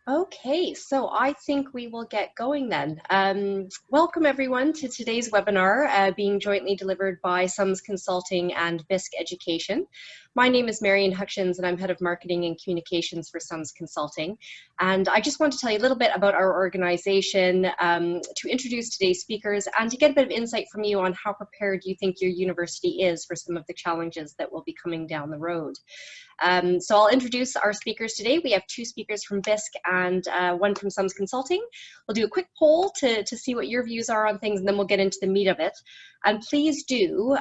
Okay, so I think we will get going then. Welcome everyone to today's webinar being jointly delivered by SUMS Consulting and Bisk Education. My name is Marion Hutchins and I'm Head of Marketing and Communications for SUMS Consulting. And I just want to tell you a little bit about our organization, to introduce today's speakers and to get a bit of insight from you on how prepared you think your university is for some of the challenges that will be coming down the road. So I'll introduce our speakers today. We have two speakers from Bisk and one from SUMS Consulting. We'll do a quick poll to see what your views are on things, and then we'll get into the meat of it. And please do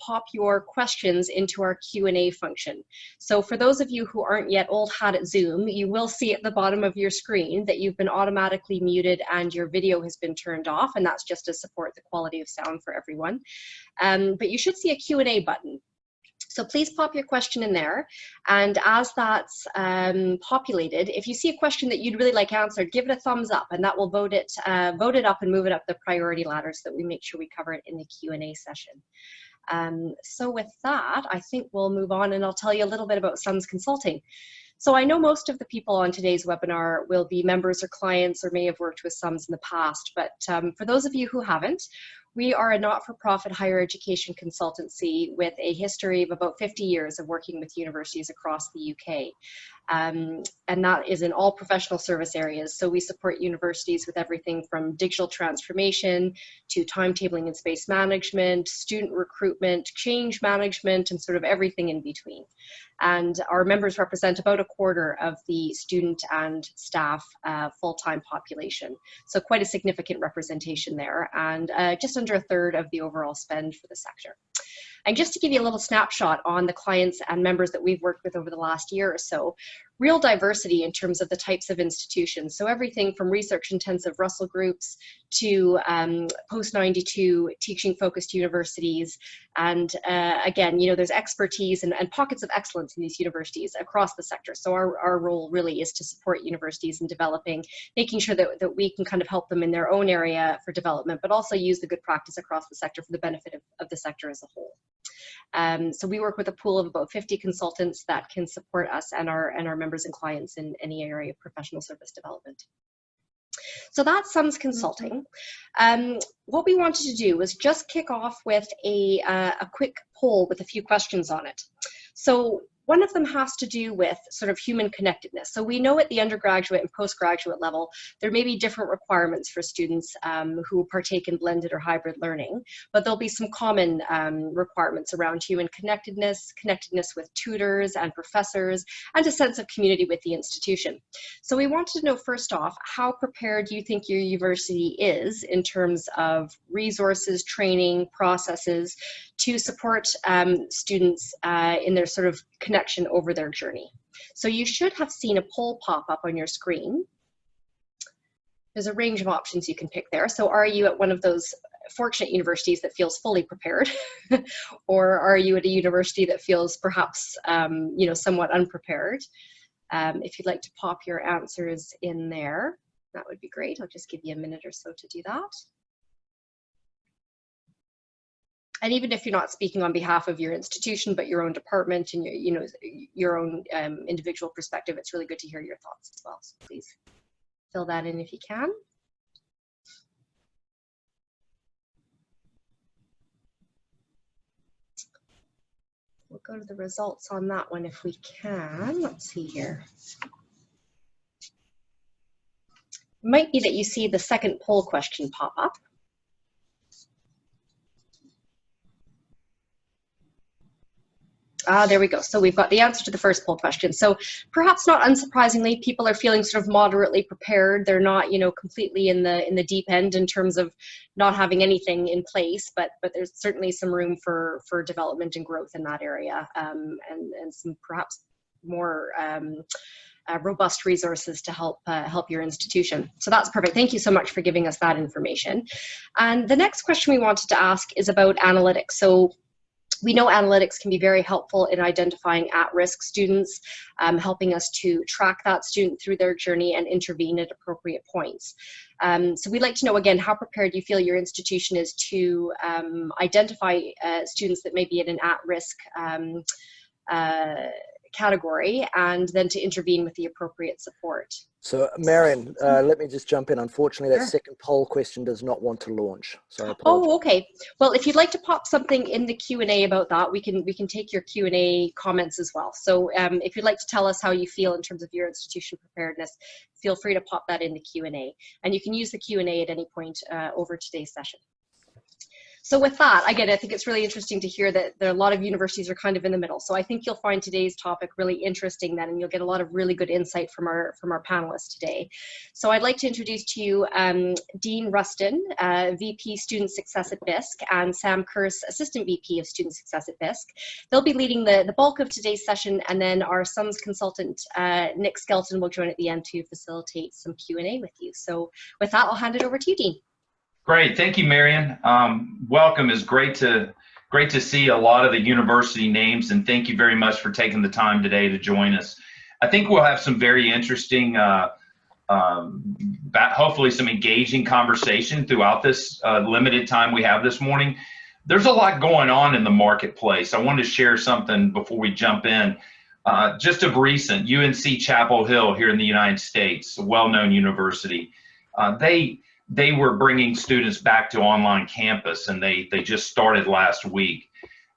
pop your questions into our Q&A function. So for those of you who aren't yet old hat at Zoom, you will see at the bottom of your screen that you've been automatically muted and your video has been turned off, and that's just to support the quality of sound for everyone. But you should see a Q&A button. So please pop your question in there, and as that's populated, if you see a question that you'd really like answered, give it a thumbs up, and that will vote it up and move it up the priority ladder so that we make sure we cover it in the Q&A session. So with that, I think we'll move on, and I'll tell you a little bit about SUMS Consulting. So I know most of the people on today's webinar will be members or clients or may have worked with SUMS in the past, but for those of you who haven't, we are a not-for-profit higher education consultancy with a history of about 50 years of working with universities across the UK. And that is in all professional service areas. So we support universities with everything from digital transformation to timetabling and space management, student recruitment, change management, and sort of everything in between. And our members represent about a quarter of the student and staff full-time population. So quite a significant representation there, and just under a third of the overall spend for the sector. And just to give you a little snapshot on the clients and members that we've worked with over the last year or so, real diversity in terms of the types of institutions. So everything from research-intensive Russell groups to post-92 teaching-focused universities. And again, you know, there's expertise and pockets of excellence in these universities across the sector. So our role really is to support universities in developing, making sure that we can kind of help them in their own area for development, but also use the good practice across the sector for the benefit of the sector as a whole. So we work with a pool of about 50 consultants that can support us and our members and clients in any area of professional service development. So that's SUMS Consulting. What we wanted to do was just kick off with a quick poll with a few questions on it. So one of them has to do with sort of human connectedness. So we know at the undergraduate and postgraduate level, there may be different requirements for students who partake in blended or hybrid learning, but there'll be some common requirements around human connectedness, connectedness with tutors and professors, and a sense of community with the institution. So we wanted to know first off, how prepared you think your university is in terms of resources, training, processes to support students in their sort of connection over their journey. So you should have seen a poll pop up on your screen. There's a range of options you can pick there. So are you at one of those fortunate universities that feels fully prepared? Or are you at a university that feels perhaps you know, somewhat unprepared? If you'd like to pop your answers in there, that would be great. I'll just give you a minute or so to do that. And even if you're not speaking on behalf of your institution, but your own department and your own individual perspective, it's really good to hear your thoughts as well. So please fill that in if you can. We'll go to the results on that one if we can. Let's see here. It might be that you see the second poll question pop up. There we go. So we've got the answer to the first poll question. So perhaps not unsurprisingly, people are feeling sort of moderately prepared. They're not, you know, completely in the deep end in terms of not having anything in place, but there's certainly some room for development and growth in that area, and some perhaps more robust resources to help your institution. So that's perfect. Thank you so much for giving us that information. And the next question we wanted to ask is about analytics. So we know analytics can be very helpful in identifying at-risk students, helping us to track that student through their journey and intervene at appropriate points. So we'd like to know, again, how prepared you feel your institution is to identify students that may be at an at-risk category and then to intervene with the appropriate support. So, Marion, let me just jump in. Unfortunately, that Sure. second poll question does not want to launch. So I apologize. Oh, okay. Well, if you'd like to pop something in the Q&A about that, we can take your Q&A comments as well. So if you'd like to tell us how you feel in terms of your institution preparedness, feel free to pop that in the Q&A. And you can use the Q&A at any point over today's session. So with that, again, I think it's really interesting to hear that there are a lot of universities are kind of in the middle. So I think you'll find today's topic really interesting then, and you'll get a lot of really good insight from our panelists today. So I'd like to introduce to you Dean Rustin, VP Student Success at Bisk, and Sam Kerse, Assistant VP of Student Success at Bisk. They'll be leading the bulk of today's session, and then our SUMS consultant, Nick Skelton, will join at the end to facilitate some Q&A with you. So with that, I'll hand it over to you, Dean. Great, thank you, Marion. Welcome. It's great to see a lot of the university names, and thank you very much for taking the time today to join us. I think we'll have some very interesting, hopefully some engaging conversation throughout this limited time we have this morning. There's a lot going on in the marketplace. I wanted to share something before we jump in. Just of recent, UNC Chapel Hill here in the United States, a well-known university, they were bringing students back to online campus, and they just started last week.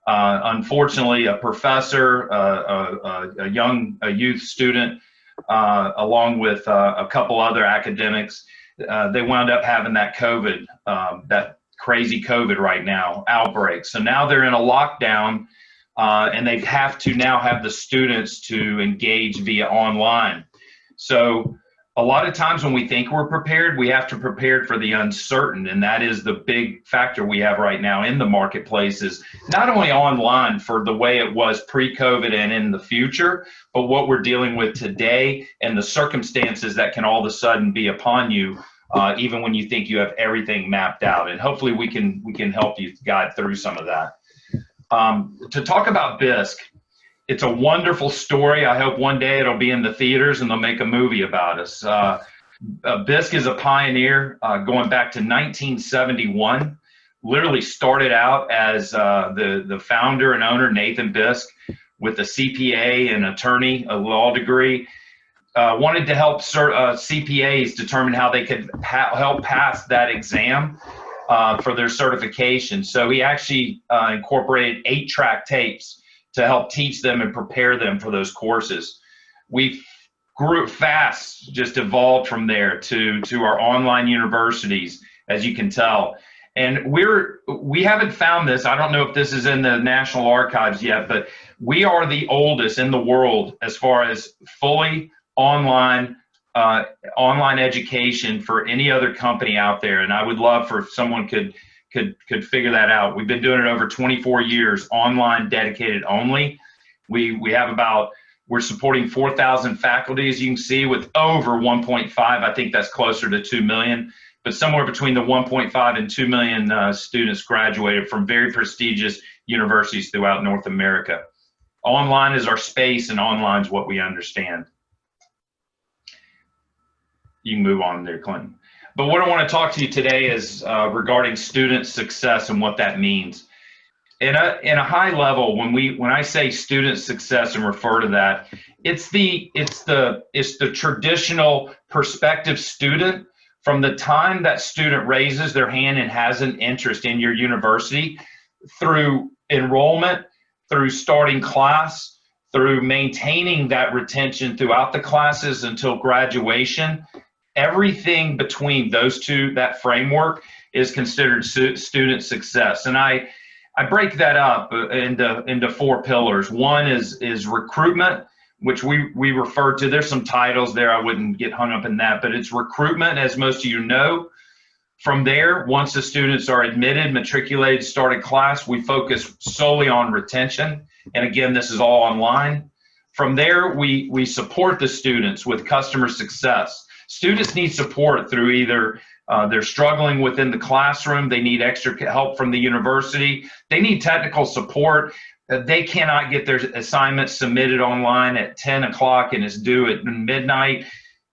Unfortunately, a professor, a youth student, along with a couple other academics, they wound up having that COVID, that crazy COVID right now outbreak. So now they're in a lockdown, and they have to now have the students to engage via online. So a lot of times when we think we're prepared, we have to prepare for the uncertain, and that is the big factor we have right now in the marketplace, is not only online for the way it was pre-COVID and in the future, but what we're dealing with today and the circumstances that can all of a sudden be upon you, even when you think you have everything mapped out. And hopefully we can help you guide through some of that. To talk about Bisk, it's a wonderful story. I hope one day it'll be in the theaters and they'll make a movie about us. Bisk is a pioneer going back to 1971. Literally started out as the founder and owner, Nathan Bisk, with a CPA and attorney, a law degree. Wanted to help CPAs determine how they could help pass that exam for their certification. So he actually incorporated 8-track tapes to help teach them and prepare them for those courses. We grew fast, just evolved from there to our online universities, as you can tell. And we haven't found this, I don't know if this is in the National Archives yet, but we are the oldest in the world as far as fully online education for any other company out there. And I would love for if someone could figure that out. We've been doing it over 24 years, online, dedicated only. We're supporting 4,000 faculty, as you can see, with over 1.5. I think that's closer to 2 million, but somewhere between the 1.5 and 2 million students graduated from very prestigious universities throughout North America. Online is our space, and online is what we understand. You can move on there, Clynton. But what I want to talk to you today is regarding student success and what that means. In a high level, when I say student success and refer to that, it's the traditional prospective student from the time that student raises their hand and has an interest in your university, through enrollment, through starting class, through maintaining that retention throughout the classes until graduation. Everything between those two, that framework, is considered student success. And I break that up into 4 pillars. One is recruitment, which we refer to. There's some titles there, I wouldn't get hung up in that, but it's recruitment, as most of you know. From there, once the students are admitted, matriculated, started class, we focus solely on retention. And again, this is all online. From there, we support the students with customer success. Students need support through either they're struggling within the classroom, they need extra help from the university, they need technical support, they cannot get their assignments submitted online at 10 o'clock and it's due at midnight,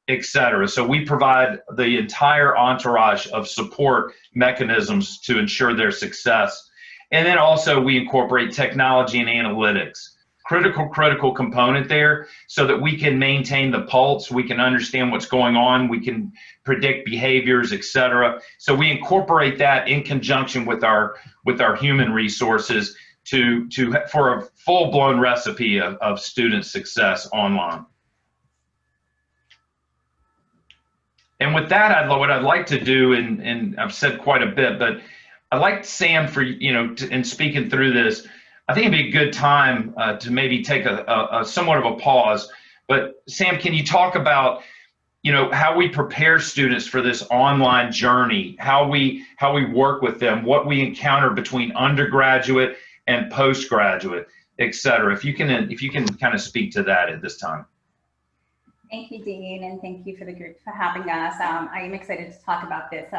etc. So we provide the entire entourage of support mechanisms to ensure their success. And then also we incorporate technology and analytics. critical component there, so that we can maintain the pulse, we can understand what's going on, we can predict behaviors, etc. So we incorporate that in conjunction with our human resources for a full-blown recipe of student success online. And with that, what I'd like to do, and I've said quite a bit, but I'd like Sam, for in speaking through this, I think it'd be a good time to maybe take a somewhat of a pause. But Sam, can you talk about how we prepare students for this online journey, how we work with them, what we encounter between undergraduate and postgraduate, et cetera? If you can kind of speak to that at this time. Thank you, Dean, and thank you for the group for having us. I am excited to talk about this.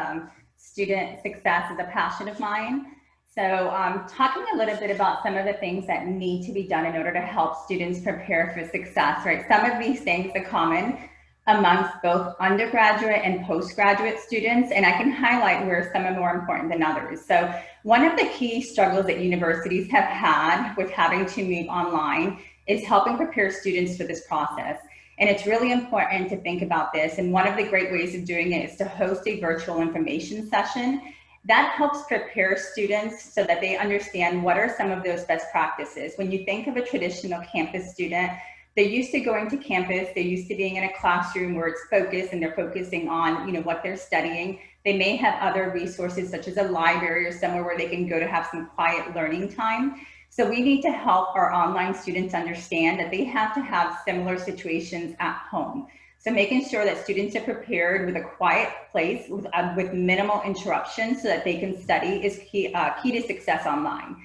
Student success is a passion of mine. So talking a little bit about some of the things that need to be done in order to help students prepare for success, right? Some of these things are common amongst both undergraduate and postgraduate students, and I can highlight where some are more important than others. So one of the key struggles that universities have had with having to move online is helping prepare students for this process. And it's really important to think about this. And one of the great ways of doing it is to host a virtual information session. That helps prepare students so that they understand what are some of those best practices. When you think of a traditional campus student, they're used to going to campus, they're used to being in a classroom where it's focused and they're focusing on what they're studying. They may have other resources such as a library or somewhere where they can go to have some quiet learning time. So we need to help our online students understand that they have to have similar situations at home. So making sure that students are prepared with a quiet place with minimal interruptions so that they can study is key to success online.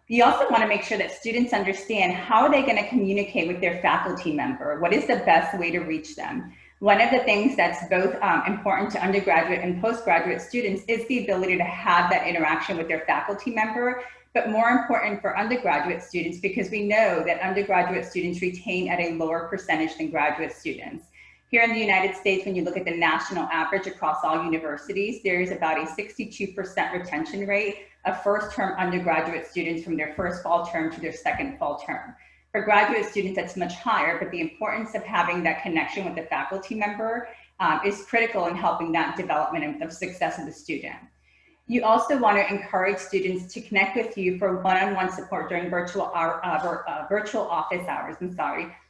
You also want to make sure that students understand how are they going to communicate with their faculty member. What is the best way to reach them? One of the things that's both important to undergraduate and postgraduate students is the ability to have that interaction with their faculty member, but more important for undergraduate students, because we know that undergraduate students retain at a lower percentage than graduate students. Here in the United States, when you look at the national average across all universities, there is about a 62% retention rate of first-term undergraduate students from their first fall term to their second fall term. For graduate students, that's much higher, but the importance of having that connection with the faculty member is critical in helping that development of success of the student. You also want to encourage students to connect with you for one-on-one support during virtual office hours.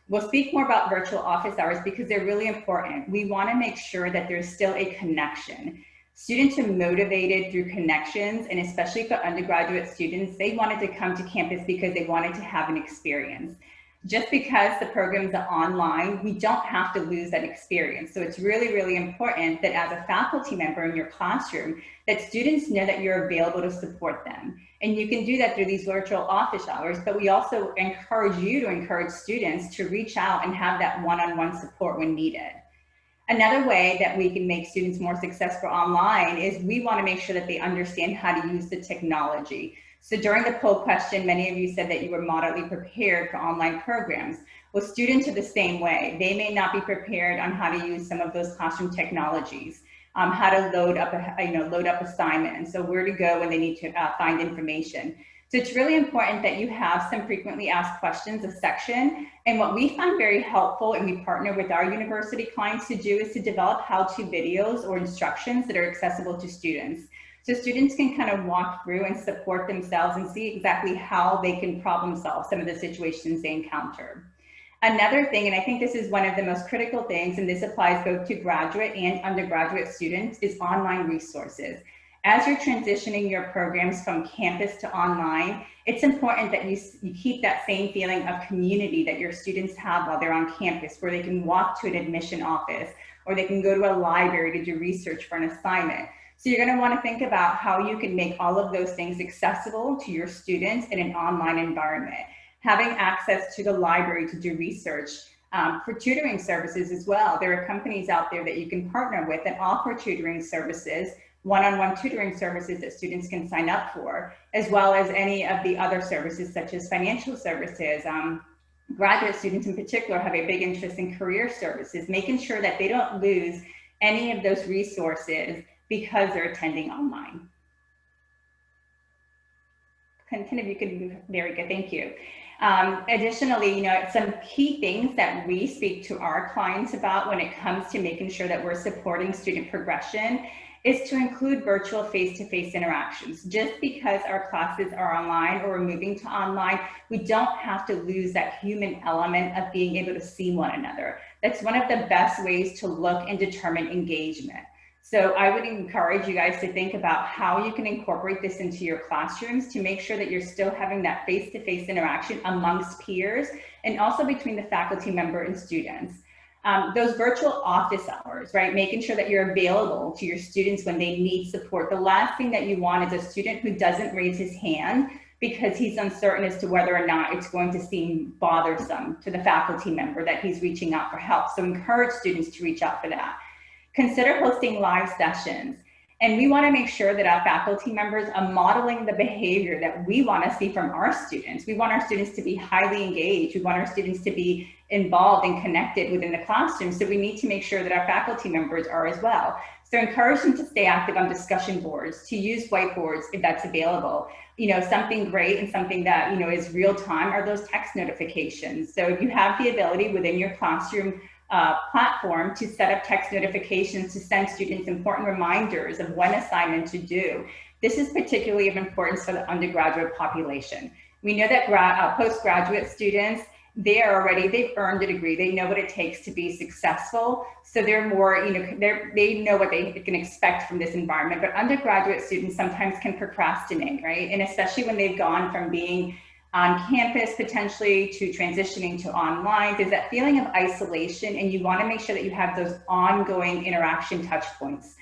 We'll speak more about virtual office hours because they're really important. We want to make sure that there's still a connection. Students are motivated through connections, and especially for undergraduate students, they wanted to come to campus because they wanted to have an experience. Just because the programs are online, we don't have to lose that experience. So it's really, really important that as a faculty member in your classroom, that students know that you're available to support them. And you can do that through these virtual office hours, but we also encourage you to encourage students to reach out and have that one-on-one support when needed. Another way that we can make students more successful online is we want to make sure that they understand how to use the technology. So during the poll question, many of you said that you were moderately prepared for online programs. Well, students are the same way. They may not be prepared on how to use some of those classroom technologies, how to load up assignments, so where to go when they need to find information. So it's really important that you have some frequently asked questions, a section. And what we find very helpful, and we partner with our university clients to do, is to develop how-to videos or instructions that are accessible to students. So students can kind of walk through and support themselves and see exactly how they can problem solve some of the situations they encounter. Another thing, and I think this is one of the most critical things, and this applies both to graduate and undergraduate students, is online resources. As you're transitioning your programs from campus to online, it's important that you keep that same feeling of community that your students have while they're on campus, where they can walk to an admission office or they can go to a library to do research for an assignment. So you're going to want to think about how you can make all of those things accessible to your students in an online environment. Having access to the library to do research, for tutoring services as well. There are companies out there that you can partner with that offer tutoring services, one-on-one tutoring services that students can sign up for, as well as any of the other services such as financial services. Graduate students in particular have a big interest in career services, making sure that they don't lose any of those resources because they're attending online. Clynton, if you could move, very good, thank you. Additionally, some key things that we speak to our clients about when it comes to making sure that we're supporting student progression is to include virtual face-to-face interactions. Just because our classes are online or we're moving to online, we don't have to lose that human element of being able to see one another. That's one of the best ways to look and determine engagement. So I would encourage you guys to think about how you can incorporate this into your classrooms to make sure that you're still having that face-to-face interaction amongst peers and also between the faculty member and students. Those virtual office hours, right? Making sure that you're available to your students when they need support. The last thing that you want is a student who doesn't raise his hand because he's uncertain as to whether or not it's going to seem bothersome to the faculty member that he's reaching out for help. So encourage students to reach out for that. Consider hosting live sessions. And we want to make sure that our faculty members are modeling the behavior that we want to see from our students. We want our students to be highly engaged. We want our students to be involved and connected within the classroom. So we need to make sure that our faculty members are as well. So encourage them to stay active on discussion boards, to use whiteboards if that's available. Something great and something that, is real time are those text notifications. So if you have the ability within your classroom platform to set up text notifications to send students important reminders of when assignment to do. This is particularly of importance for the undergraduate population. We know that postgraduate students, they've earned a degree. They know what it takes to be successful. So they're more, they know what they can expect from this environment. But undergraduate students sometimes can procrastinate, right? And especially when they've gone from being on campus potentially to transitioning to online, there's that feeling of isolation, and you want to make sure that you have those ongoing interaction touch points.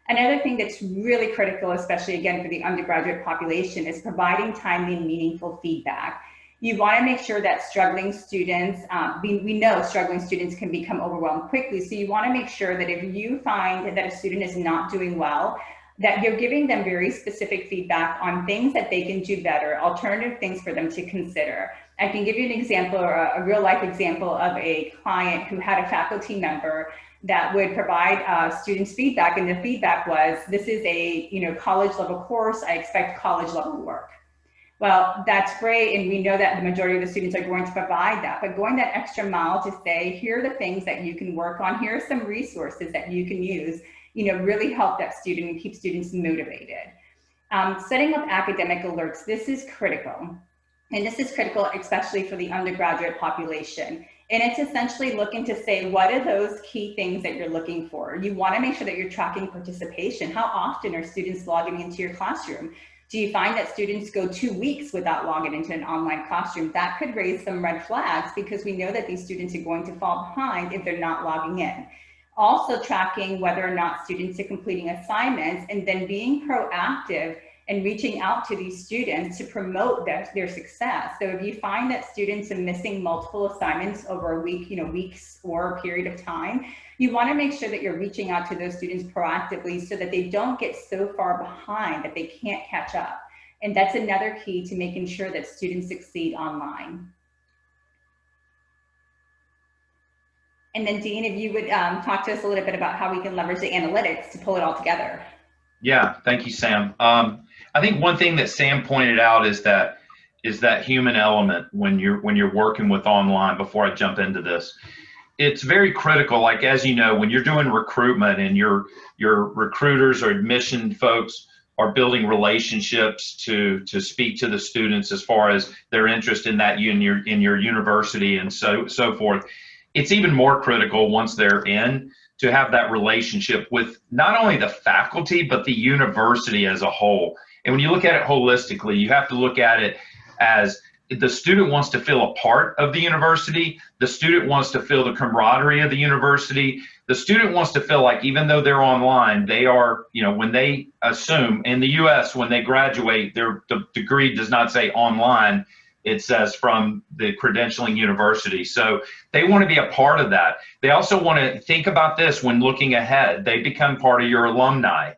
Another thing that's really critical, especially again for the undergraduate population, is providing timely and meaningful feedback. You want to make sure that struggling students, we know struggling students can become overwhelmed quickly, so you want to make sure that if you find that a student is not doing well, that you're giving them very specific feedback on things that they can do better, alternative things for them to consider. I can give you an example, or a real life example of a client who had a faculty member that would provide students feedback, and the feedback was, this is a college level course, I expect college level work. Well, that's great, and we know that the majority of the students are going to provide that, but going that extra mile to say, here are the things that you can work on, here are some resources that you can use, really help that student and keep students motivated. Setting up academic alerts, this is critical. And this is critical, especially for the undergraduate population. And it's essentially looking to say, what are those key things that you're looking for? You want to make sure that you're tracking participation. How often are students logging into your classroom? Do you find that students go 2 weeks without logging into an online classroom? That could raise some red flags, because we know that these students are going to fall behind if they're not logging in. Also tracking whether or not students are completing assignments, and then being proactive and reaching out to these students to promote their success. So if you find that students are missing multiple assignments over a week, weeks or a period of time, you want to make sure that you're reaching out to those students proactively so that they don't get so far behind that they can't catch up. And that's another key to making sure that students succeed online. And then Dean, if you would talk to us a little bit about how we can leverage the analytics to pull it all together. Yeah, thank you, Sam. I think one thing that Sam pointed out is that human element when you're working with online. Before I jump into this, it's very critical. Like, as you know, when you're doing recruitment and your recruiters or admission folks are building relationships to speak to the students as far as their interest in that in your university and so forth. It's even more critical once they're in to have that relationship with not only the faculty, but the university as a whole. And when you look at it holistically, you have to look at it as the student wants to feel a part of the university. The student wants to feel the camaraderie of the university. The student wants to feel like even though they're online, they are, when they assume in the US, when they graduate, the degree does not say online. It says from the credentialing university. So they want to be a part of that. They also want to think about this when looking ahead. They become part of your alumni.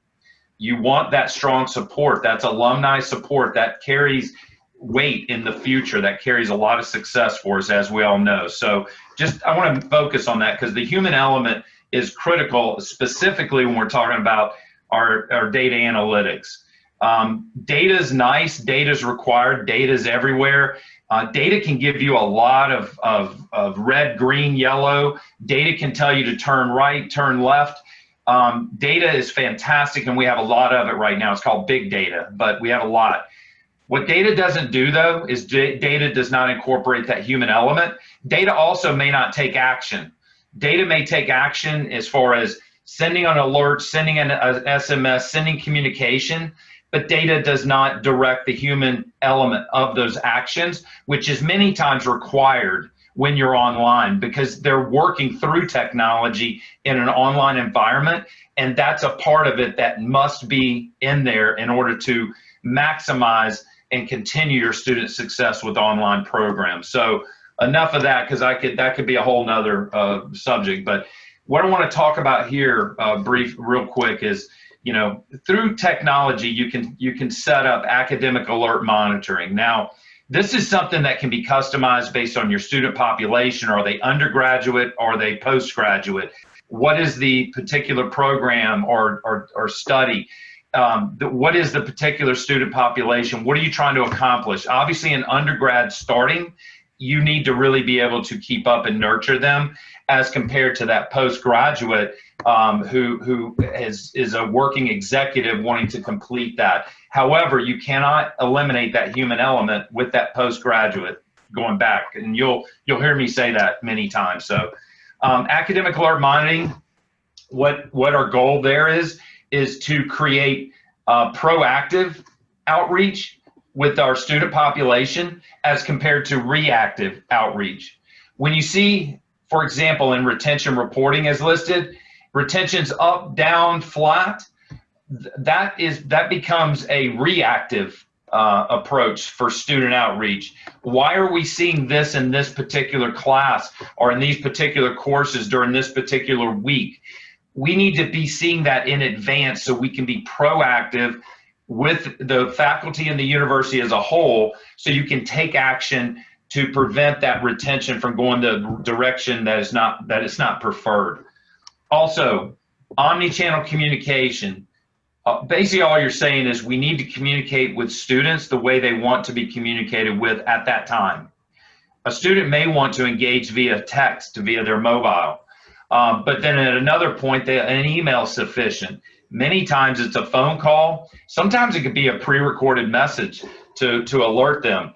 You want that strong support. That's alumni support that carries weight in the future, that carries a lot of success for us, as we all know. So I want to focus on that because the human element is critical, specifically when we're talking about our data analytics. Data is nice, data is required, data is everywhere. Data can give you a lot of red, green, yellow. Data can tell you to turn right, turn left. Data is fantastic, and we have a lot of it right now. It's called big data, but we have a lot. What data doesn't do, though, is data does not incorporate that human element. Data also may not take action. Data may take action as far as sending an alert, sending an SMS, sending communication, but data does not direct the human element of those actions, which is many times required when you're online, because they're working through technology in an online environment, and that's a part of it that must be in there in order to maximize and continue your student success with online programs. So enough of that, because that could be a whole nother subject. But what I want to talk about here, real quick, is, you know, through technology, you can set up academic alert monitoring. Now, this is something that can be customized based on your student population. Are they undergraduate? Are they postgraduate? What is the particular program or study? What is the particular student population? What are you trying to accomplish? Obviously, in undergrad starting, you need to really be able to keep up and nurture them, as compared to that postgraduate who is a working executive wanting to complete that. However, you cannot eliminate that human element with that postgraduate going back, and you'll hear me say that many times. So academic alert monitoring, what our goal there is to create proactive outreach with our student population as compared to reactive outreach. When you see, for example, in retention reporting as listed, retention's up, down, flat, that becomes a reactive approach for student outreach. Why are we seeing this in this particular class or in these particular courses during this particular week? We need to be seeing that in advance so we can be proactive with the faculty and the university as a whole, so you can take action to prevent that retention from going the direction that is not preferred. Also, omni-channel communication. Basically, all you're saying is we need to communicate with students the way they want to be communicated with at that time. A student may want to engage via text, via their mobile, but then at another point, an email is sufficient. Many times it's a phone call. Sometimes it could be a pre-recorded message to alert them.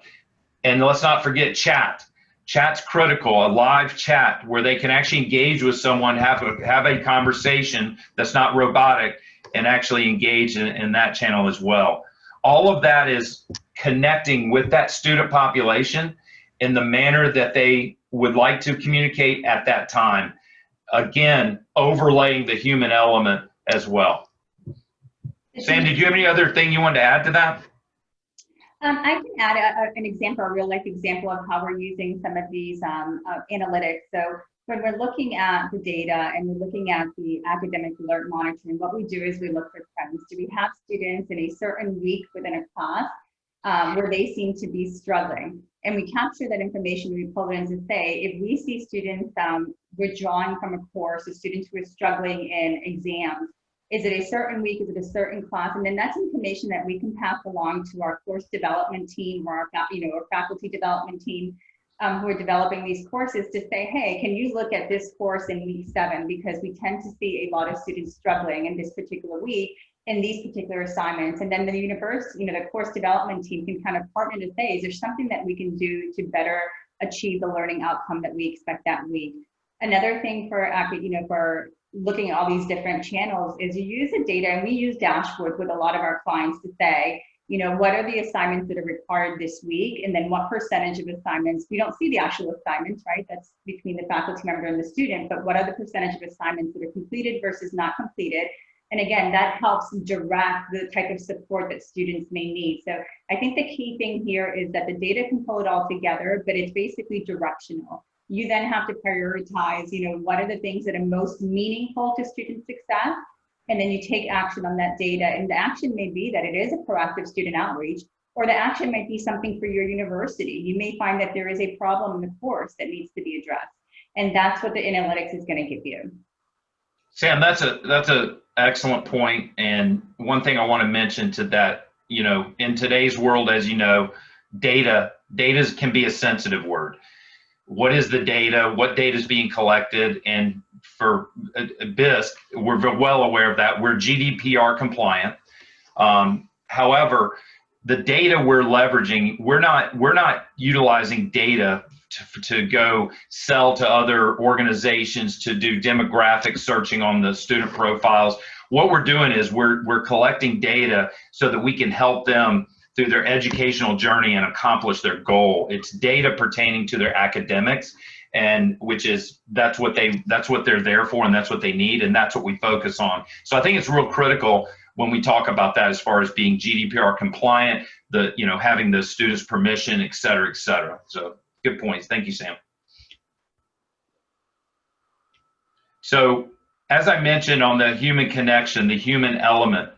And let's not forget chat. Chat's critical, a live chat where they can actually engage with someone, have a conversation that's not robotic, and actually engage in that channel as well. All of that is connecting with that student population in the manner that they would like to communicate at that time. Again, overlaying the human element as well. Sam, did you have any other thing you wanted to add to that? I can add an example, a real life example of how we're using some of these analytics. So when we're looking at the data and we're looking at the academic alert monitoring, what we do is we look for trends. Do we have students in a certain week within a class where they seem to be struggling? And we capture that information, we pull it in to say, if we see students withdrawing from a course, or students who are struggling in exams, is it a certain week, is it a certain class? And then that's information that we can pass along to our course development team or our faculty development team who are developing these courses to say, hey, can you look at this course in week 7? Because we tend to see a lot of students struggling in this particular week in these particular assignments. And then the university, the course development team can kind of partner to say, is there something that we can do to better achieve the learning outcome that we expect that week? Another thing for looking at all these different channels is you use the data, and we use dashboards with a lot of our clients to say, what are the assignments that are required this week? And then what percentage of assignments, we don't see the actual assignments, right? That's between the faculty member and the student, but what are the percentage of assignments that are completed versus not completed? And again, that helps direct the type of support that students may need. So I think the key thing here is that the data can pull it all together, but it's basically directional. You then have to prioritize, what are the things that are most meaningful to student success? And then you take action on that data. And the action may be that it is a proactive student outreach, or the action might be something for your university. You may find that there is a problem in the course that needs to be addressed. And that's what the analytics is going to give you. Sam, that's a excellent point. And one thing I want to mention to that, in today's world, as you know, data can be a sensitive word. What is the data? What data is being collected? And for Bisk, we're well aware of that. We're GDPR compliant. However, the data we're leveraging, we're not utilizing data to go sell to other organizations to do demographic searching on the student profiles. What we're doing is we're collecting data so that we can help them through their educational journey and accomplish their goal. It's data pertaining to their academics, and that's what they're there for, and that's what they need, and that's what we focus on. So I think it's real critical when we talk about that as far as being GDPR compliant, having the students' permission, et cetera, et cetera. So good points. Thank you, Sam. So as I mentioned on the human connection, the human element,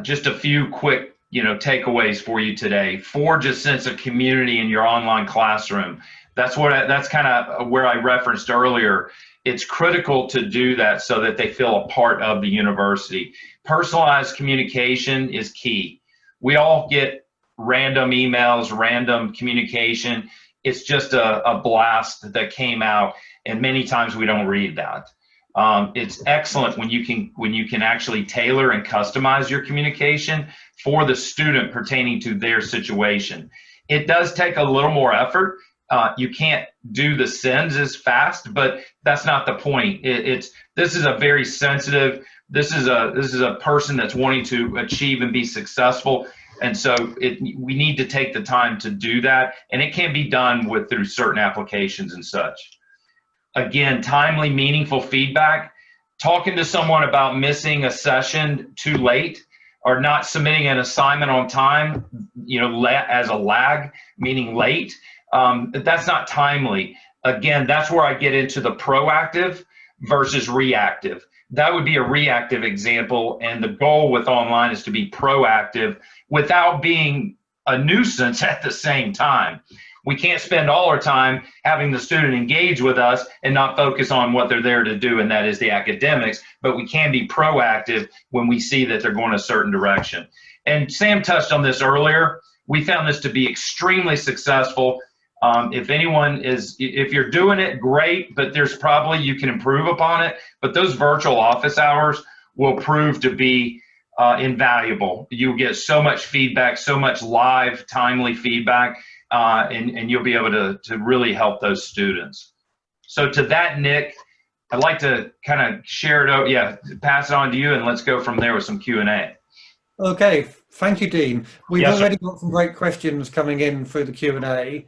just a few quick takeaways for you today. Forge a sense of community in your online classroom. That's kind of where I referenced earlier. It's critical to do that so that they feel a part of the university. Personalized communication is key. We all get random emails, random communication. It's just a blast that came out, and many times we don't read that. It's excellent when you can actually tailor and customize your communication for the student pertaining to their situation. It does take a little more effort. You can't do the sends as fast, but that's not the point. This is a very sensitive. This is a person that's wanting to achieve and be successful, and so we need to take the time to do that, and it can be done through certain applications and such. Again, timely, meaningful feedback. Talking to someone about missing a session too late or not submitting an assignment on time, as a lag, meaning late, that's not timely. Again, that's where I get into the proactive versus reactive. That would be a reactive example, and the goal with online is to be proactive without being a nuisance at the same time. We can't spend all our time having the student engage with us and not focus on what they're there to do, and that is the academics, but we can be proactive when we see that they're going a certain direction. And Sam touched on this earlier. We found this to be extremely successful. If you're doing it, great, but you can improve upon it, but those virtual office hours will prove to be invaluable. You get so much feedback, so much live, timely feedback, and you'll be able to really help those students. So to that, Nick, I'd like to kind of share it, pass it on to you, and let's go from there with some Q&A. Okay, thank you, Dean. We've Yes, already got some great questions coming in through the Q&A.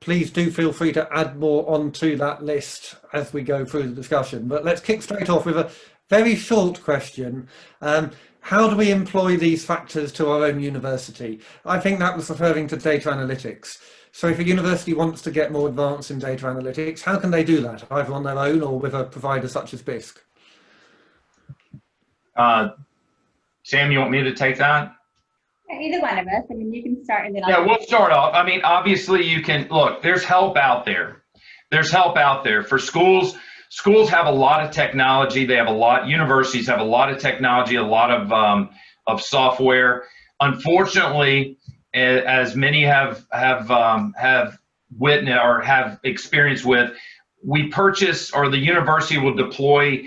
Please do feel free to add more onto that list as we go through the discussion. But let's kick straight off with a very short question. How do we employ these factors to our own university? I think that was referring to data analytics. So if a university wants to get more advanced in data analytics, how can they do that, either on their own or with a provider such as Bisk? Sam, you want me to take that? Either one of us. I mean, you can start and then We'll start off. I mean, obviously you can, look, there's help out there. There's help out there for schools. Schools have a lot of technology. Universities have a lot of technology, a lot of software. Unfortunately, as many have witnessed or have experience with, we purchase, or the university will deploy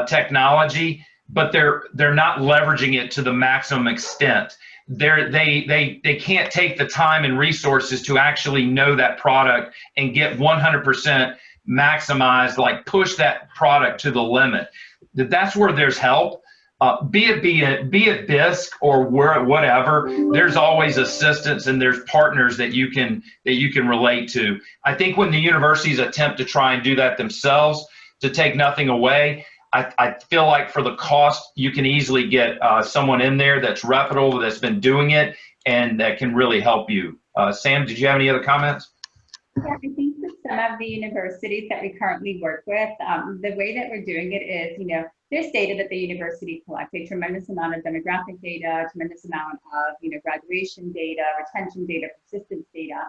technology, but they're not leveraging it to the maximum extent. They can't take the time and resources to actually know that product and get 100% maximized, like push that product to the limit. That's where there's help. Be it Bisk or whatever, there's always assistance and there's partners that you can relate to. I think when the universities attempt to try and do that themselves, to take nothing away, I feel like for the cost, you can easily get someone in there that's reputable, that's been doing it, and that can really help you. Sam, did you have any other comments? Yeah, I think that some of the universities that we currently work with, the way that we're doing it is, there's data that the university collects, a tremendous amount of demographic data, a tremendous amount of, graduation data, retention data, persistence data.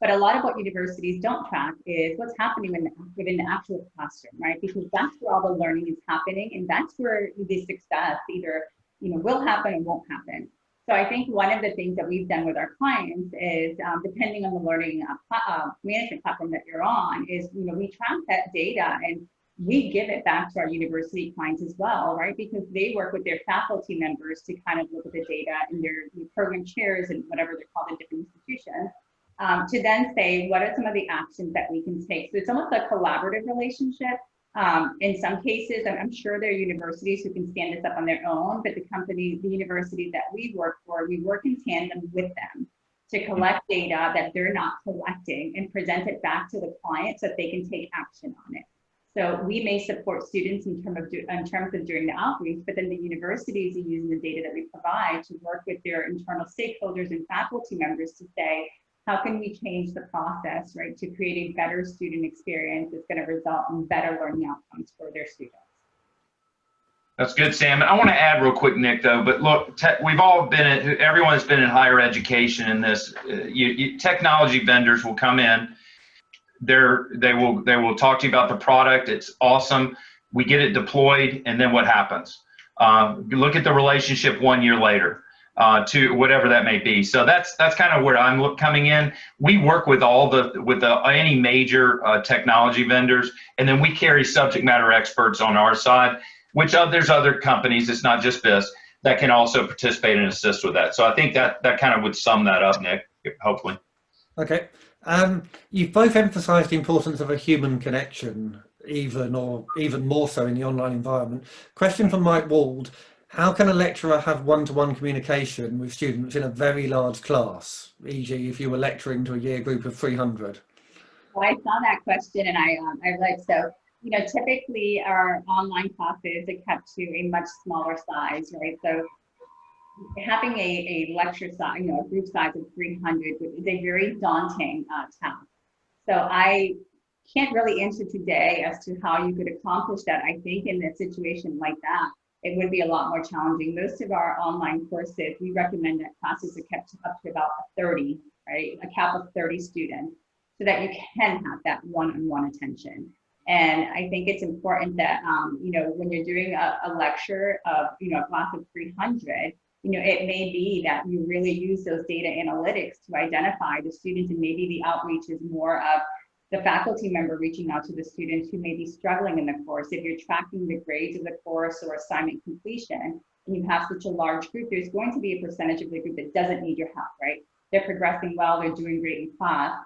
But a lot of what universities don't track is what's happening within the actual classroom, right? Because that's where all the learning is happening, and that's where the success either, will happen or won't happen. So I think one of the things that we've done with our clients is, depending on the learning management platform that you're on, is, we track that data and we give it back to our university clients as well, right? Because they work with their faculty members to kind of look at the data in their program chairs and whatever they're called in different institutions, to then say, what are some of the actions that we can take? So it's almost a collaborative relationship. In some cases, I'm sure there are universities who can stand this up on their own, but the universities that we work for, we work in tandem with them to collect data that they're not collecting and present it back to the client so that they can take action on it. So we may support students in terms of doing the outreach, but then the universities are using the data that we provide to work with their internal stakeholders and faculty members to say, how can we change the process, right, to create a better student experience that's going to result in better learning outcomes for their students. That's good, Sam. I want to add real quick, Nick, though, but look, we've all been, everyone's been in higher education in this. Technology vendors will come in, they will talk to you about the product. It's awesome. We get it deployed, and then what happens? Look at the relationship 1 year later. To whatever that may be. So that's kind of where I'm coming in. We work with any major technology vendors, and then we carry subject matter experts on our side, which there's other companies, it's not just Bisk, that can also participate and assist with that. So I think that kind of would sum that up, Nick, hopefully. Okay. You've both emphasized the importance of a human connection, even more so in the online environment. Question from Mike Wald. How can a lecturer have one-to-one communication with students in a very large class, e.g. if you were lecturing to a year group of 300? Well, I saw that question and I read, so, typically our online classes are kept to a much smaller size, right? So having a lecture size, a group size of 300 is a very daunting task. So I can't really answer today as to how you could accomplish that. I think in a situation like that, it would be a lot more challenging. Most of our online courses, we recommend that classes are kept up to about 30, right? A cap of 30 students, so that you can have that one-on-one attention. And I think it's important that, when you're doing a lecture of, a class of 300, it may be that you really use those data analytics to identify the students, and maybe the outreach is more of the faculty member reaching out to the students who may be struggling in the course. If you're tracking the grades of the course or assignment completion, and you have such a large group, there's going to be a percentage of the group that doesn't need your help, right? They're progressing well, they're doing great in class.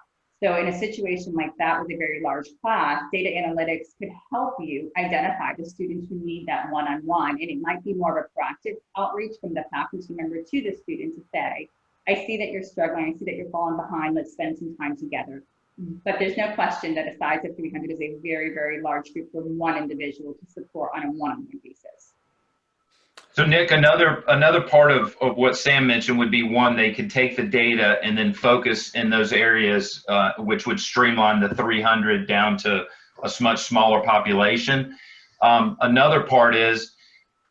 So in a situation like that with a very large class, data analytics could help you identify the students who need that one-on-one. And it might be more of a proactive outreach from the faculty member to the student to say, I see that you're struggling, I see that you're falling behind, let's spend some time together. But there's no question that a size of 300 is a very, very large group for one individual to support on a one-on-one basis. So Nick, another part of what Sam mentioned would be, one, they could take the data and then focus in those areas, which would streamline the 300 down to a much smaller population. Another part is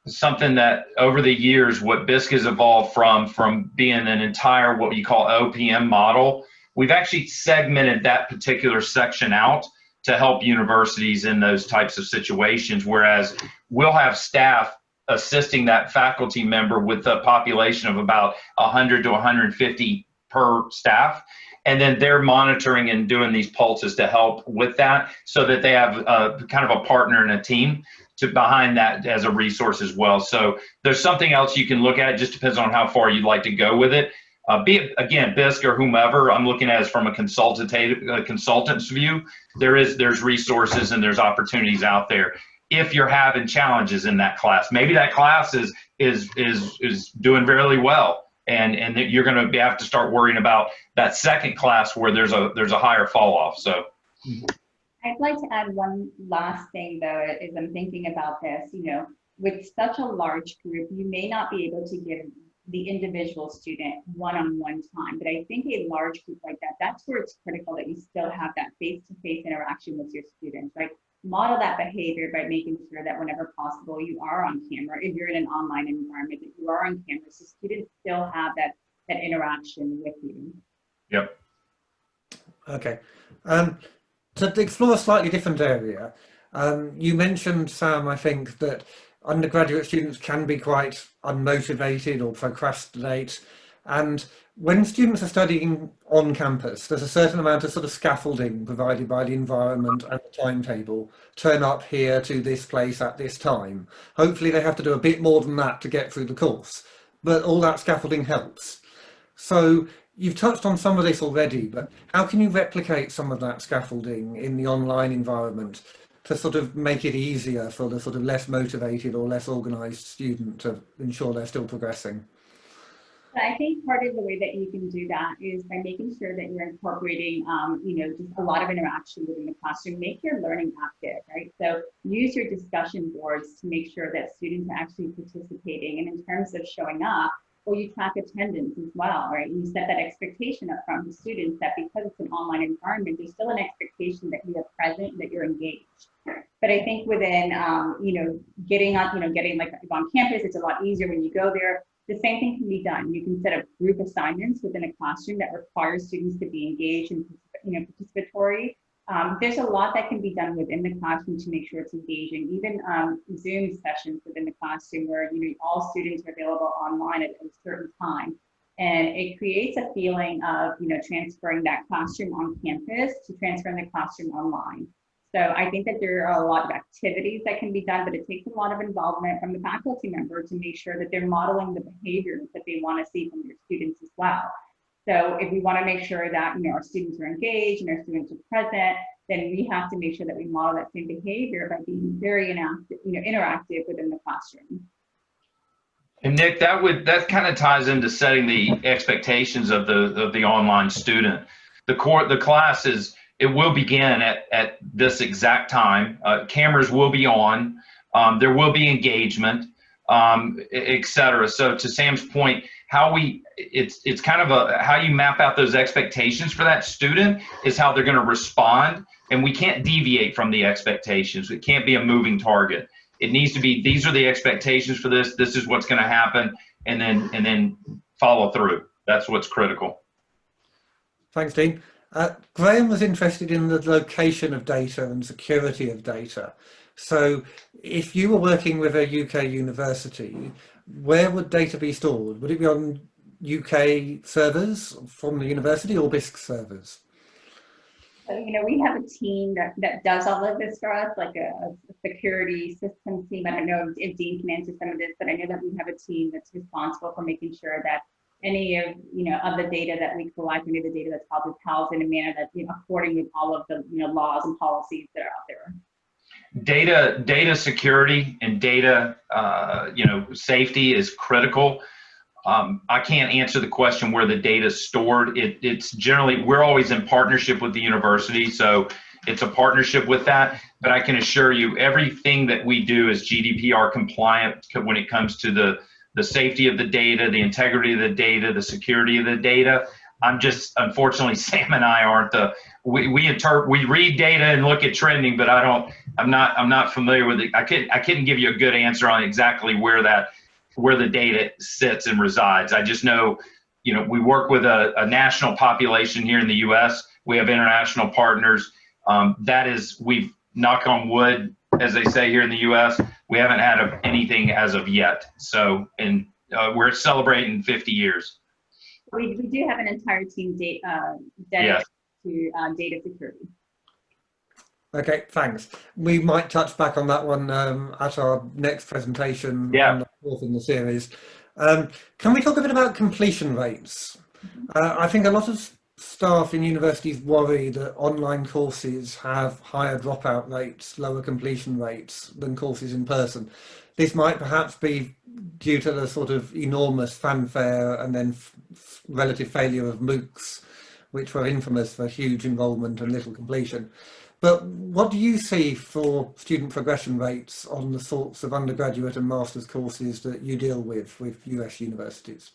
something that over the years, what Bisk has evolved from being an entire what you call OPM model. We've actually segmented that particular section out to help universities in those types of situations, whereas we'll have staff assisting that faculty member with a population of about 100 to 150 per staff. And then they're monitoring and doing these pulses to help with that, so that they have kind of a partner and a team behind that as a resource as well. So there's something else you can look at. It just depends on how far you'd like to go with it. Be it, again, Bisk or whomever, I'm looking at it from a consultant's view. There's resources and there's opportunities out there. If you're having challenges in that class, maybe that class is doing really well, and you're going to have to start worrying about that second class where there's a higher fall off. So I'd like to add one last thing though, as I'm thinking about this. With such a large group, you may not be able to give the individual student one-on-one time, but I think a large group like that, that's where it's critical that you still have that face-to-face interaction with your students, right? Model that behavior by making sure that whenever possible you are on camera. If you're in an online environment, that you are on camera, so students still have that interaction with you. Yep. Okay. To explore a slightly different area, you mentioned, Sam, I think that undergraduate students can be quite unmotivated or procrastinate. And when students are studying on campus, there's a certain amount of sort of scaffolding provided by the environment and the timetable. Turn up here to this place at this time. Hopefully they have to do a bit more than that to get through the course, but all that scaffolding helps. So you've touched on some of this already, but how can you replicate some of that scaffolding in the online environment to sort of make it easier for the sort of less motivated or less organised student to ensure they're still progressing? I think part of the way that you can do that is by making sure that you're incorporating, just a lot of interaction within the classroom. Make your learning active, right? So use your discussion boards to make sure that students are actually participating. And in terms of showing up, well, you track attendance as well, right? You set that expectation up front for students that because it's an online environment, there's still an expectation that you are present, that you're engaged. But I think within, getting like on campus, it's a lot easier when you go there. The same thing can be done. You can set up group assignments within a classroom that requires students to be engaged and participatory. There's a lot that can be done within the classroom to make sure it's engaging. Even Zoom sessions within the classroom where all students are available online at a certain time, and it creates a feeling of transferring that classroom on campus to transferring the classroom online. So I think that there are a lot of activities that can be done, but it takes a lot of involvement from the faculty member to make sure that they're modeling the behaviors that they want to see from their students as well. So if we want to make sure that our students are engaged and our students are present, then we have to make sure that we model that same behavior by being very interactive within the classroom. And Nick, that kind of ties into setting the expectations of the online student. The class it will begin at this exact time. Cameras will be on. There will be engagement, et cetera. So to Sam's point, it's kind of how you map out those expectations for that student is how they're going to respond. And we can't deviate from the expectations. It can't be a moving target. It needs to be, these are the expectations for this. This is what's going to happen, and then follow through. That's what's critical. Thanks, Dean. Graham was interested in the location of data and security of data. So if you were working with a UK university, where would data be stored? Would it be on UK servers from the university or Bisk servers? So, we have a team that does all of this for us, like a security systems team. I don't know if Dean can answer some of this, but I know that we have a team that's responsible for making sure that any of the data that we collect, any of the data that's housed in a manner that's according with all of the laws and policies that are out there. Data security and data safety is critical. I can't answer the question where the data is stored. It's generally, we're always in partnership with the university, so it's a partnership with that. But I can assure you, everything that we do is GDPR compliant when it comes to the safety of the data, the integrity of the data, the security of the data. Unfortunately, Sam and I aren't we read data and look at trending, but I'm not familiar with it. I couldn't give you a good answer on exactly where the data sits and resides. I just know, we work with a national population here in the US. We have international partners. We've, knock on wood, as they say here in the US, we haven't had anything as of yet. So, and we're celebrating 50 years. We do have an entire team dedicated to data security. Okay, thanks. We might touch back on that one at our next presentation on the fourth in the series. Can we talk a bit about completion rates? I think a lot of staff in universities worry that online courses have higher dropout rates, lower completion rates than courses in person. This might perhaps be due to the sort of enormous fanfare and then relative failure of MOOCs, which were infamous for huge enrolment and little completion. But what do you see for student progression rates on the sorts of undergraduate and master's courses that you deal with US universities?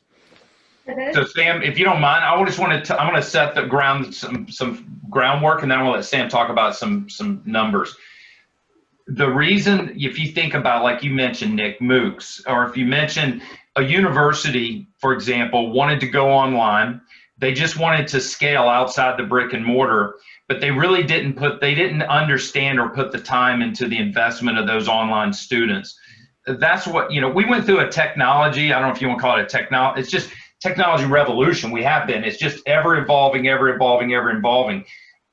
So Sam, if you don't mind, I'm going to set the ground, some groundwork, and then I'll let Sam talk about some numbers. The reason, if you think about, like you mentioned, Nick, MOOCs, or if you mention a university, for example, wanted to go online, they just wanted to scale outside the brick and mortar, but they really didn't understand or put the time into the investment of those online students. that's what, you know, we went through a technology, I don't know if you want to call it a technology, it's just technology revolution. We have been, it's just ever evolving, ever evolving, ever evolving.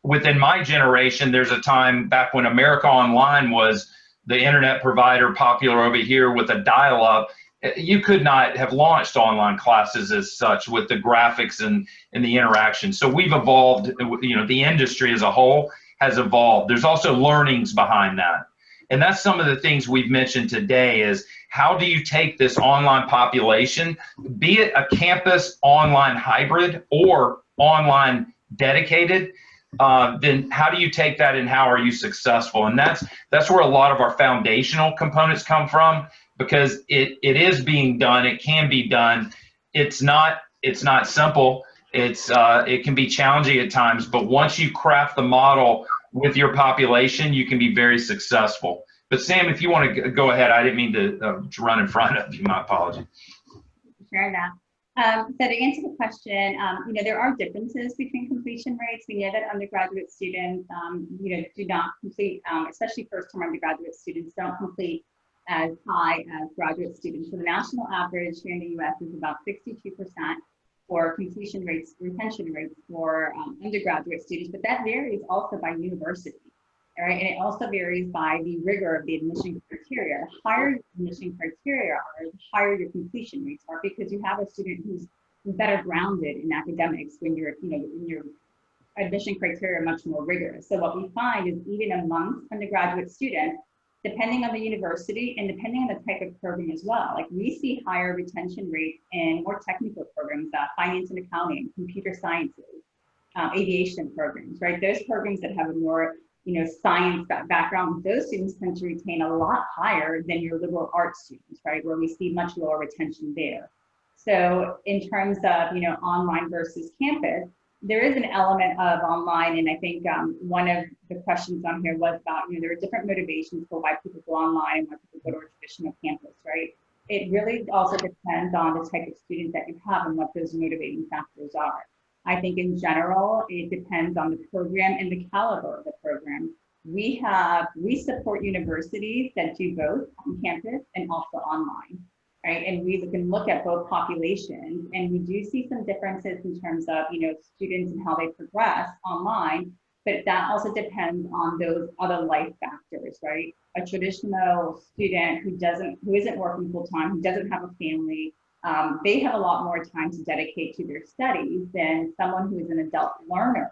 Within my generation, there's a time back when America Online was the internet provider popular over here with a dial-up. You could not have launched online classes as such with the graphics and the interaction. So we've evolved, you know, the industry as a whole has evolved. There's also learnings behind that. And that's some of the things we've mentioned today is how do you take this online population, be it a campus online hybrid or online dedicated, then how do you take that and how are you successful? And that's where a lot of our foundational components come from, because it is being done, it can be done. It's not simple. It can be challenging at times, but once you craft the model with your population, you can be very successful. But Sam, if you want to go ahead, I didn't mean to run in front of you, my apology. Fair enough. So to answer the question, you know, there are differences between completion rates. We know that undergraduate students, you know, do not complete, especially first-term undergraduate students don't complete as high as graduate students. So the national average here in the U.S. is about 62% for completion rates, retention rates for undergraduate students, but that varies also by university, all right? And it also varies by the rigor of the admission criteria. The higher your admission criteria are, the higher your completion rates are, because you have a student who's better grounded in academics when you're, you know, when your admission criteria are much more rigorous. So what we find is even amongst undergraduate students, depending on the university and depending on the type of program as well. Like we see higher retention rates in more technical programs, finance and accounting, computer sciences, aviation programs, right? Those programs that have a more, you know, science background, those students tend to retain a lot higher than your liberal arts students, right? Where we see much lower retention there. So in terms of, you know, online versus campus, there is an element of online, and I think one of the questions on here was about, you know, there are different motivations for why people go online and why people go to a traditional campus, right? It really also depends on the type of student that you have and what those motivating factors are. I think in general, it depends on the program and the caliber of the program. We support universities that do both on campus and also online. Right, and we can look at both populations, and we do see some differences in terms of, you know, students and how they progress online, but that also depends on those other life factors, right? A traditional student who isn't working full time, who doesn't have a family, they have a lot more time to dedicate to their studies than someone who is an adult learner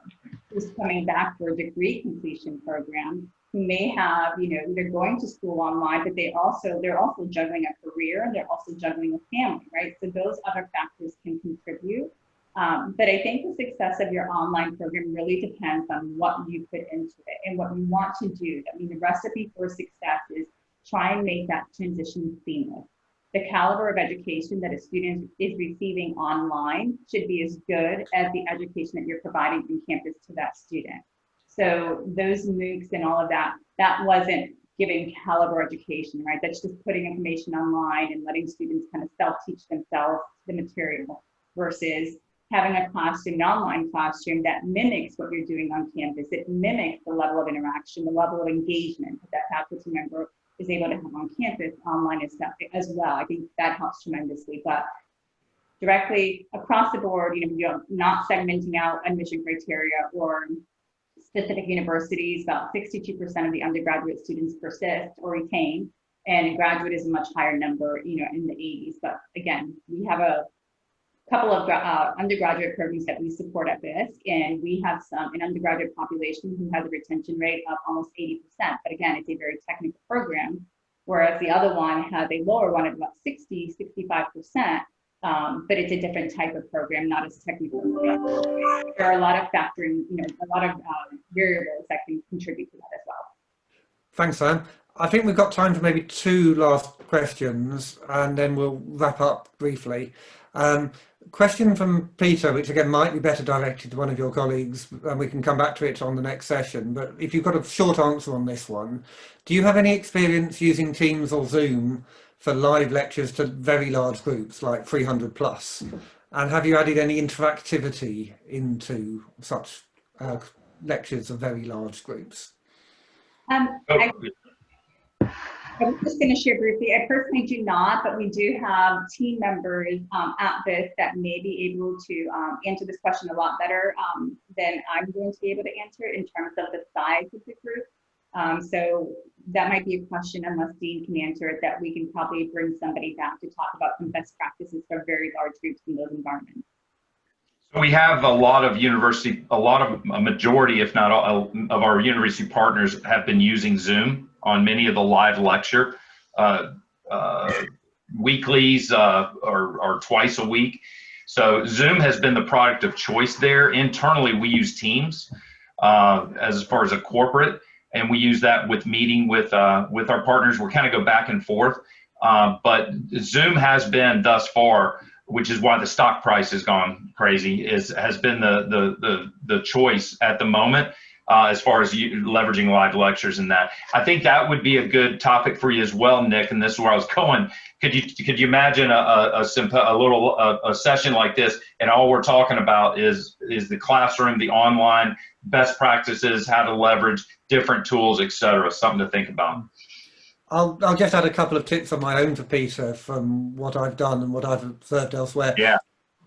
who's coming back for a degree completion program, who may have, you know, they're going to school online, but they're also juggling a career and they're also juggling a family, right? So those other factors can contribute. But I think the success of your online program really depends on what you put into it and what you want to do. I mean, the recipe for success is try and make that transition seamless. The caliber of education that a student is receiving online should be as good as the education that you're providing on campus to that student. So those MOOCs and all of that, that wasn't giving caliber education, right? That's just putting information online and letting students kind of self-teach themselves the material versus having a classroom, an online classroom that mimics what you're doing on campus. It mimics the level of interaction, the level of engagement that faculty member is able to have on campus, online as well. I think that helps tremendously. But directly across the board, you know, you're not segmenting out admission criteria or specific universities. About 62% of the undergraduate students persist or retain, and graduate is a much higher number, you know, in the 80s. But again, we have a couple of undergraduate programs that we support at Bisk, and we have an undergraduate population who has a retention rate of almost 80%. But again, it's a very technical program, whereas the other one has a lower one at about 65%. But it's a different type of program, not as technical. There are a lot of factoring, you know, a lot of variables that can contribute to that as well. Thanks, Sam. I think we've got time for maybe two last questions, and then we'll wrap up briefly. Question from Peter, which again might be better directed to one of your colleagues, and we can come back to it on the next session. But if you've got a short answer on this one, do you have any experience using Teams or Zoom for live lectures to very large groups, like 300 plus? And have you added any interactivity into such I was just going to share briefly. I personally do not, but we do have team members at this that may be able to answer this question a lot better than I'm going to be able to answer in terms of the size of the group. So that might be a question, unless Dean can answer it, that we can probably bring somebody back to talk about some best practices for very large groups in those environments. We have a lot of a majority, if not all, of our university partners have been using Zoom on many of the live lecture weeklies or twice a week. So Zoom has been the product of choice there. Internally, we use Teams as far as a corporate, and we use that with meeting with our partners. We kind of go back and forth, but Zoom has been thus far, which is why the stock price has gone crazy, has been the choice at the moment as far as leveraging live lectures and that. I think that would be a good topic for you as well, Nick, and this is where I was going. Could you imagine a session like this, and all we're talking about is the classroom, the online best practices, how to leverage different tools, etc. Something to think about. I'll just add a couple of tips on my own for Peter from what I've done and what I've observed elsewhere. Yeah.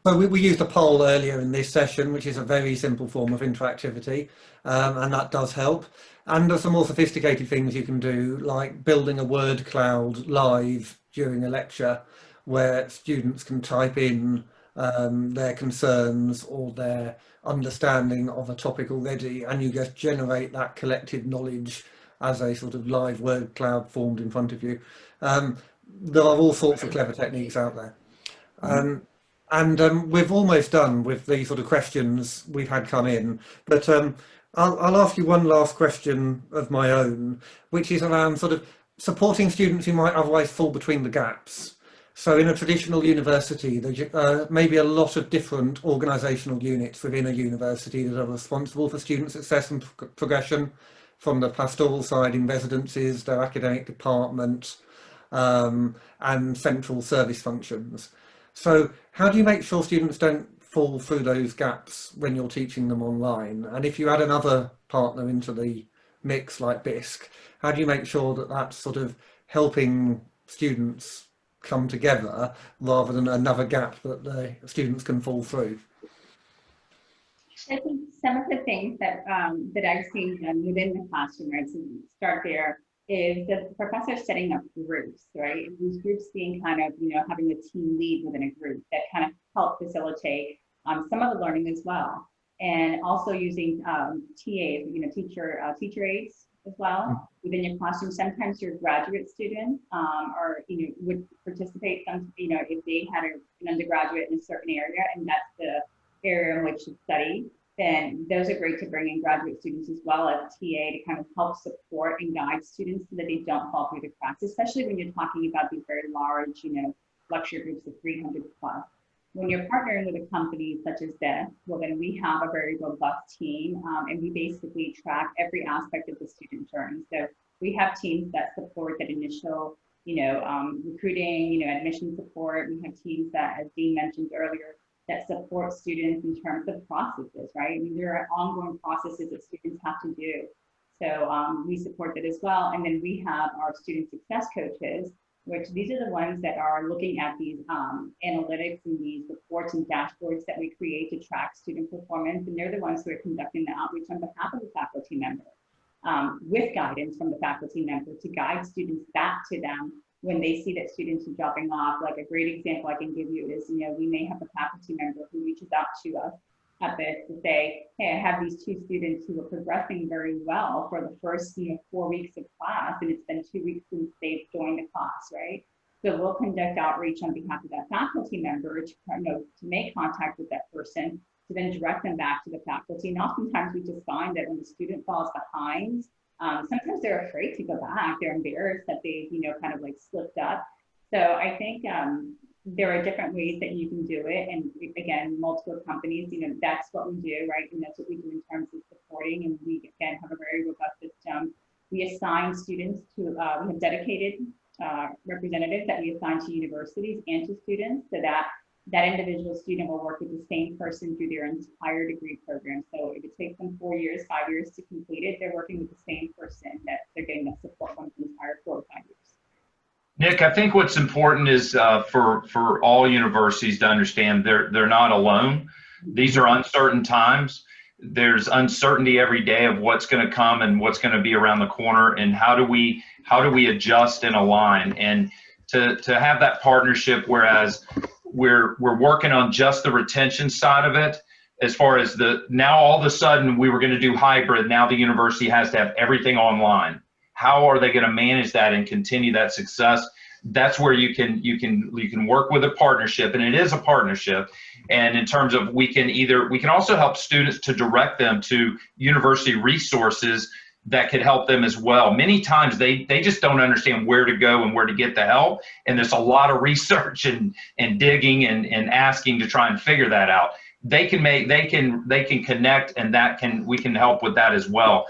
So we used a poll earlier in this session, which is a very simple form of interactivity, and that does help. And there's some more sophisticated things you can do, like building a word cloud live during a lecture, where students can type in their concerns or their understanding of a topic already, and you just generate that collective knowledge as a sort of live word cloud formed in front of you. There are all sorts of clever techniques out there. And we've almost done with the sort of questions we've had come in, but I'll ask you one last question of my own, which is around sort of supporting students who might otherwise fall between the gaps. So in a traditional university, there may be a lot of different organisational units within a university that are responsible for student success and progression, from the pastoral side in residencies, their academic department, and central service functions. So how do you make sure students don't fall through those gaps when you're teaching them online? And if you add another partner into the mix like Bisk, how do you make sure that that's sort of helping students come together rather than another gap that the students can fall through? I think some of the things that that I've seen within the classroom, right, to start there, is the professor setting up groups, right? And these groups being kind of, having a team lead within a group that kind of help facilitate some of the learning as well. And also using TAs, teacher aides as well within your classroom. Sometimes your graduate students would participate, if they had an undergraduate in a certain area and that's the area in which to study, then those are great to bring in graduate students as well as TA to kind of help support and guide students so that they don't fall through the cracks, especially when you're talking about these very large, lecture groups of 300 plus. When you're partnering with a company such as this, well, then we have a very robust team, and we basically track every aspect of the student journey. So we have teams that support that initial, recruiting, admission support. We have teams that, as Dean mentioned earlier, that support students in terms of processes, right? I mean, there are ongoing processes that students have to do. So we support that as well. And then we have our student success coaches, which these are the ones that are looking at these analytics and these reports and dashboards that we create to track student performance. And they're the ones who are conducting the outreach on behalf of the faculty member with guidance from the faculty member to guide students back to them when they see that students are dropping off. Like a great example I can give you is, we may have a faculty member who reaches out to us at this to say, hey, I have these two students who are progressing very well for the first 4 weeks of class, and it's been 2 weeks since they've joined the class, right? So we'll conduct outreach on behalf of that faculty member to make contact with that person, to then direct them back to the faculty. And oftentimes we just find that when the student falls behind, sometimes they're afraid to go back. They're embarrassed that they've, kind of like slipped up. So I think there are different ways that you can do it. And again, multiple companies, that's what we do, right? And that's what we do in terms of supporting. And we, again, have a very robust system. We assign students to, we have dedicated representatives that we assign to universities and to students, so that that individual student will work with the same person through their entire degree program. So if it takes them 4 years, 5 years to complete it, they're working with the same person that they're getting that support from the entire 4 or 5 years. Nick, I think what's important is for all universities to understand they're not alone. These are uncertain times. There's uncertainty every day of what's going to come and what's going to be around the corner, and how do we adjust and align, and to have that partnership. Whereas we're working on just the retention side of it, as far as now all of a sudden we were going to do hybrid. Now the university has to have everything online. How are they going to manage that and continue that success? That's where you can work with a partnership, and it is a partnership. And in terms of we can also help students to direct them to university resources that could help them as well. Many times they just don't understand where to go and where to get the help, and there's a lot of research and digging and asking to try and figure that out. They can connect, and we can help with that as well.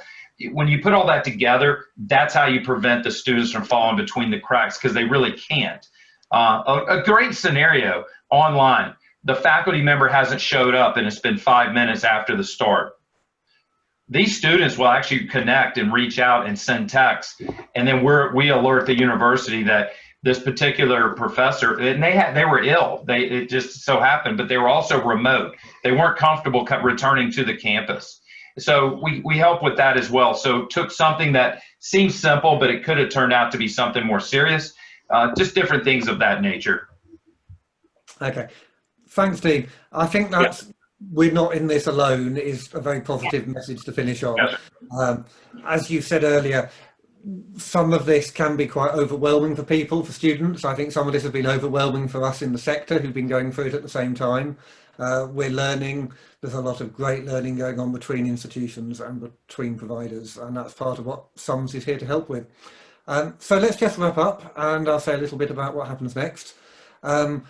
When you put all that together, that's how you prevent the students from falling between the cracks, because they really can't. A great scenario online: the faculty member hasn't showed up and it's been 5 minutes after the start. These students will actually connect and reach out and send texts, and then we alert the university that this particular professor, and they were ill. It just so happened, but they were also remote. They weren't comfortable returning to the campus. So we help with that as well. So took something that seems simple, but it could have turned out to be something more serious. Just different things of that nature. Okay, thanks, Dean. I think that's we're not in this alone is a very positive message to finish on. Yes. As you said earlier, some of this can be quite overwhelming for people, for students. I think some of this has been overwhelming for us in the sector who've been going through it at the same time. We're learning. There's a lot of great learning going on between institutions and between providers, and that's part of what SUMS is here to help with. So let's just wrap up, and I'll say a little bit about what happens next.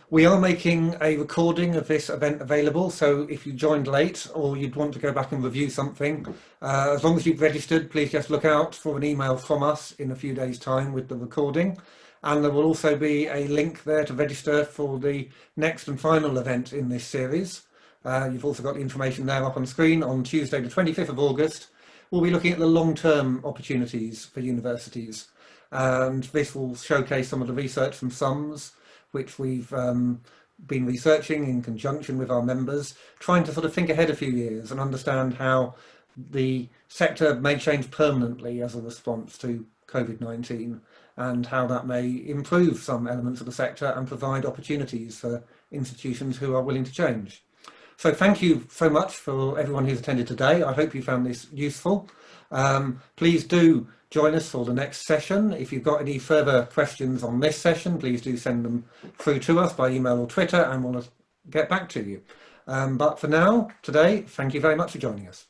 We are making a recording of this event available, so if you joined late or you'd want to go back and review something, as long as you've registered, please just look out for an email from us in a few days' time with the recording. And there will also be a link there to register for the next and final event in this series. You've also got the information there up on screen. On Tuesday, the 25th of August, we'll be looking at the long-term opportunities for universities. And this will showcase some of the research from SUMS, which we've been researching in conjunction with our members, trying to sort of think ahead a few years and understand how the sector may change permanently as a response to COVID-19, and how that may improve some elements of the sector and provide opportunities for institutions who are willing to change. So thank you so much for everyone who's attended today. I hope you found this useful. Please do join us for the next session. If you've got any further questions on this session, please do send them through to us by email or Twitter, and we'll get back to you. But for now, today, thank you very much for joining us.